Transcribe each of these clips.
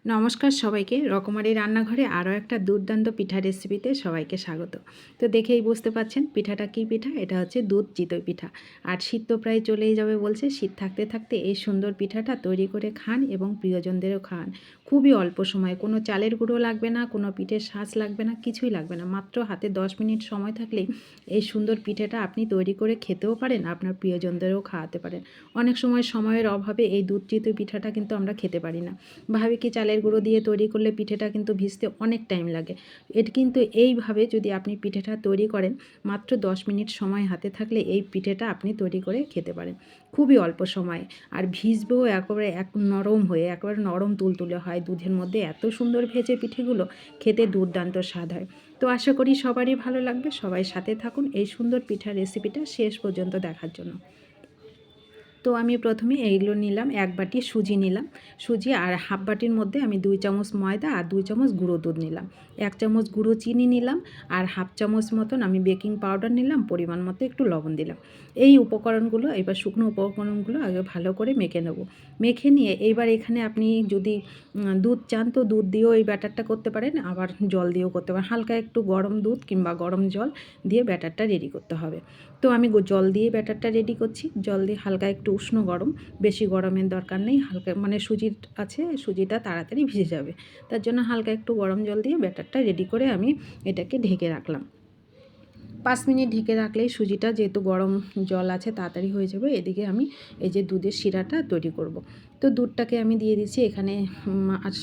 নমস্কার সবাইকে, রকমারি রান্নাঘরে আরও একটা দুর্দান্ত পিঠা রেসিপিতে সবাইকে স্বাগত। তো দেখেই বুঝতে পাচ্ছেন পিঠাটা কী পিঠা। এটা হচ্ছে দুধ চিতই পিঠা। আর শীত তো প্রায় চলেই যাবে বলছে। শীত থাকতে থাকতে এই সুন্দর পিঠাটা তৈরি করে খান এবং প্রিয়জনদেরও খান। খুবই অল্প সময়, কোনো চালের গুঁড়ো লাগবে না, কোনো পিঠের শাঁস লাগবে না, কিছুই লাগবে না। মাত্র হাতে 10 মিনিট সময় থাকলেই এই সুন্দর পিঠাটা আপনি তৈরি করে খেতেও পারেন, আপনার প্রিয়জনদেরও খাওয়াতে পারেন। অনেক সময় সময়ের অভাবে এই দুধ চিতই পিঠাটা কিন্তু আমরা খেতে পারি না। ভাবি কি চালের গুঁড়ো দিয়ে তৈরি করলে পিঠেটা কিন্তু ভিজতে অনেক টাইম লাগে। এর কিন্তু এইভাবে যদি আপনি পিঠেটা তৈরি করেন, মাত্র 10 মিনিট সময় হাতে থাকলে এই পিঠেটা আপনি তৈরি করে খেতে পারেন খুবই অল্প সময়ে। আর ভিজবেও একেবারে নরম হয়ে, একেবারে নরম তুলতুলে হয়। দুধের মধ্যে এত সুন্দর ভেজে পিঠেগুলো খেতে দুর্দান্ত স্বাদ হয়। তো আশা করি সবারই ভালো লাগবে। সবাই সাথে থাকুন এই সুন্দর পিঠার রেসিপিটা শেষ পর্যন্ত দেখার জন্য। তো আমি প্রথমে এইগুলো নিলাম, 1 বাটি সুজি নিলাম। সুজি আর হাফ বাটির মধ্যে আমি 2 চামচ ময়দা আর 2 চামচ গুঁড়ো দুধ নিলাম। 1 চামচ গুঁড়ো চিনি নিলাম আর হাফ চামচ মতন আমি বেকিং পাউডার নিলাম। পরিমাণ মতো একটু লবণ দিলাম। এই উপকরণগুলো, এবার শুকনো উপকরণগুলো আগে ভালো করে মেখে নেব। মেখে নিয়ে এইবার এখানে আপনি যদি দুধ চান তো দুধ দিয়েও এই ব্যাটারটা করতে পারেন, আবার জল দিয়েও করতে পারেন। হালকা একটু গরম দুধ কিংবা গরম জল দিয়ে ব্যাটারটা রেডি করতে হবে। তো আমি জল দিয়ে ব্যাটারটা রেডি করছি। জল দিয়ে হালকা একটু উষ্ণ গরম, বেশি গরমের দরকার নেই। হালকা মানে সুজির আছে, সুজিটা তাড়াতাড়ি ভিজে যাবে, তার জন্য হালকা একটু গরম জল দিয়ে ব্যাটারটা রেডি করে আমি এটাকে ঢেকে রাখলাম। 5 মিনিট ঢেকে রাখলেই সুজিটা, যেহেতু গরম জল আছে, তাড়াতাড়ি হয়ে যাবে। এদিকে আমি এই যে দুধের শিরাটা তৈরি করব। তো দুধটাকে আমি দিয়ে দিচ্ছি এখানে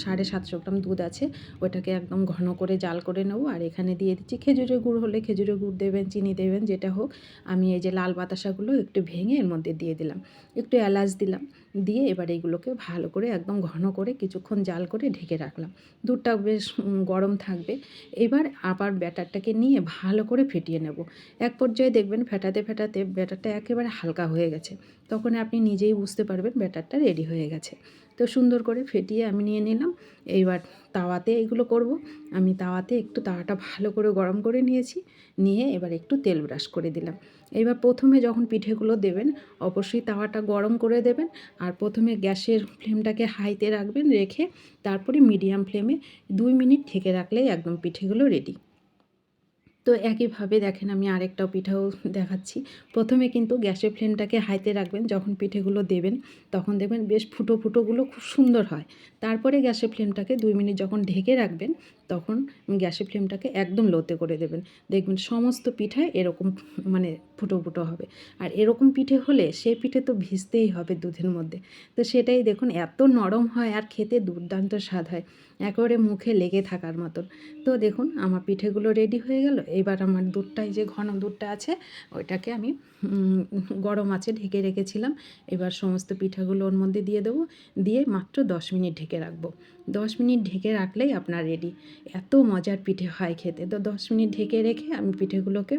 750 গ্রাম দুধ আছে, ওটাকে একদম ঘন করে জাল করে নেব। আর এখানে দিয়ে দিচ্ছি খেজুরের গুড়, হলে খেজুরের গুড় দেবেন, চিনি দেবেন, যেটা হোক। আমি এই যে লাল বাতাসাগুলো একটু ভেঙে এর মধ্যে দিয়ে দিলাম, একটু এলাচ দিলাম। দিয়ে এবার এইগুলোকে ভালো করে একদম ঘন করে কিছুক্ষণ জাল করে ঢেকে রাখলাম। দুধটা বেশ গরম থাকবে। এবার আবার ব্যাটারটাকে নিয়ে ভালো করে ফেটিয়ে নেব। এক পর্যায়ে দেখবেন ফেটাতে ফেটাতে ব্যাটারটা একেবারে হালকা হয়ে গেছে। তখন আপনি নিজেই বুঝতে পারবেন ব্যাটারটা রেডি হয়ে গেছে। তো সুন্দর করে ফেটিয়ে আমি নিয়ে নিলাম। এইবার তাওয়াতে এগুলো করব। আমি তাওয়াতে একটু তাওয়াটা ভালো করে গরম করে নিয়েছি। নিয়ে এবার একটু তেল ব্রাশ করে দিলাম। এবার প্রথমে যখন পিঠেগুলো দেবেন, অবশ্যই তাওয়াটা গরম করে দেবেন। আর প্রথমে গ্যাসের ফ্লেমটাকে হাইতে রাখবেন, রেখে তারপরে মিডিয়াম ফ্লেমে 2 মিনিট ঢেকে রাখলেই একদম পিঠেগুলো রেডি। তো একইভাবে দেখেন আমি আরেকটাও পিঠাও দেখাচ্ছি। প্রথমে কিন্তু গ্যাসের ফ্লেমটাকে হাইতে রাখবেন। যখন পিঠেগুলো দেবেন তখন দেখবেন বেশ ফুটো ফুটোগুলো খুব সুন্দর হয়। তারপরে গ্যাসের ফ্লেমটাকে 2 মিনিট যখন ঢেকে রাখবেন, তখন গ্যাসের ফ্লেমটাকে একদম লোতে করে দেবেন। দেখবেন সমস্ত পিঠায় এরকম মানে ফুটো ফুটো হবে। আর এরকম পিঠে হলে সেই পিঠে তো ভিজতেই হবে দুধের মধ্যে। তো সেটাই দেখুন এত নরম হয় আর খেতে দুর্দান্ত স্বাদ হয়, একেবারে মুখে লেগে থাকার মতন। তো দেখুন আমার পিঠেগুলো রেডি হয়ে গেল। এবার আমার দুধটা, এই যে ঘন দুধটা আছে, ওইটাকে আমি গরম আছে ঢেকে রেখেছিলাম। এবার সমস্ত পিঠাগুলো ওর মধ্যে দিয়ে দেবো। দিয়ে মাত্র 10 মিনিট ঢেকে রাখবো। 10 মিনিট ঢেকে রাখলেই আপনার রেডি। এত মজার পিঠে হয় খেতে। তো 10 মিনিট ঢেকে রেখে আমি পিঠেগুলোকে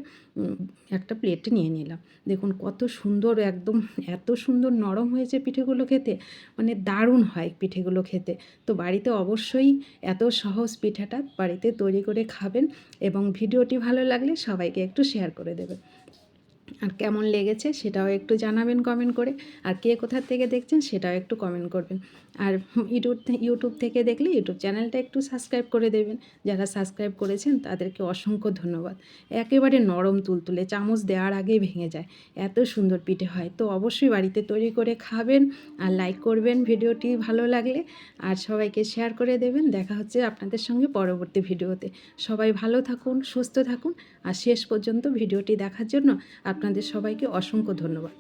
একটা প্লেটে নিয়ে নিলাম। দেখুন কত সুন্দর, একদম এত সুন্দর নরম হয়েছে পিঠেগুলো খেতে, মানে দারুণ হয় পিঠেগুলো খেতে। তো বাড়িতে অবশ্যই এত সহজ পিঠাটা বাড়িতে তৈরি করে খাবেন, এবং ভিডিওটি ভালো লাগলে সবাইকে একটু শেয়ার করে দেবেন। আর কেমন লেগেছে সেটাও একটু জানাবেন কমেন্ট করে। আর কে কোথা থেকে দেখছেন সেটাও একটু কমেন্ট করবেন। আর ইউটিউব থেকে দেখলে ইউটিউব চ্যানেলটা একটু সাবস্ক্রাইব করে দেবেন। যারা সাবস্ক্রাইব করেছেন তাদেরকে অসংখ্য ধন্যবাদ। একেবারে নরম তুলতুলে, চামচ দেওয়ার আগেই ভেঙে যায়, এত সুন্দর পিঠে হয়। তো অবশ্যই বাড়িতে তৈরি করে খাবেন আর লাইক করবেন ভিডিওটি ভালো লাগলে, আর সবাইকে শেয়ার করে দেবেন। দেখা হচ্ছে আপনাদের সঙ্গে পরবর্তী ভিডিওতে। সবাই ভালো থাকুন, সুস্থ থাকুন। আর শেষ পর্যন্ত ভিডিওটি দেখার জন্য আপনাদের সবাইকে অসংখ্য ধন্যবাদ।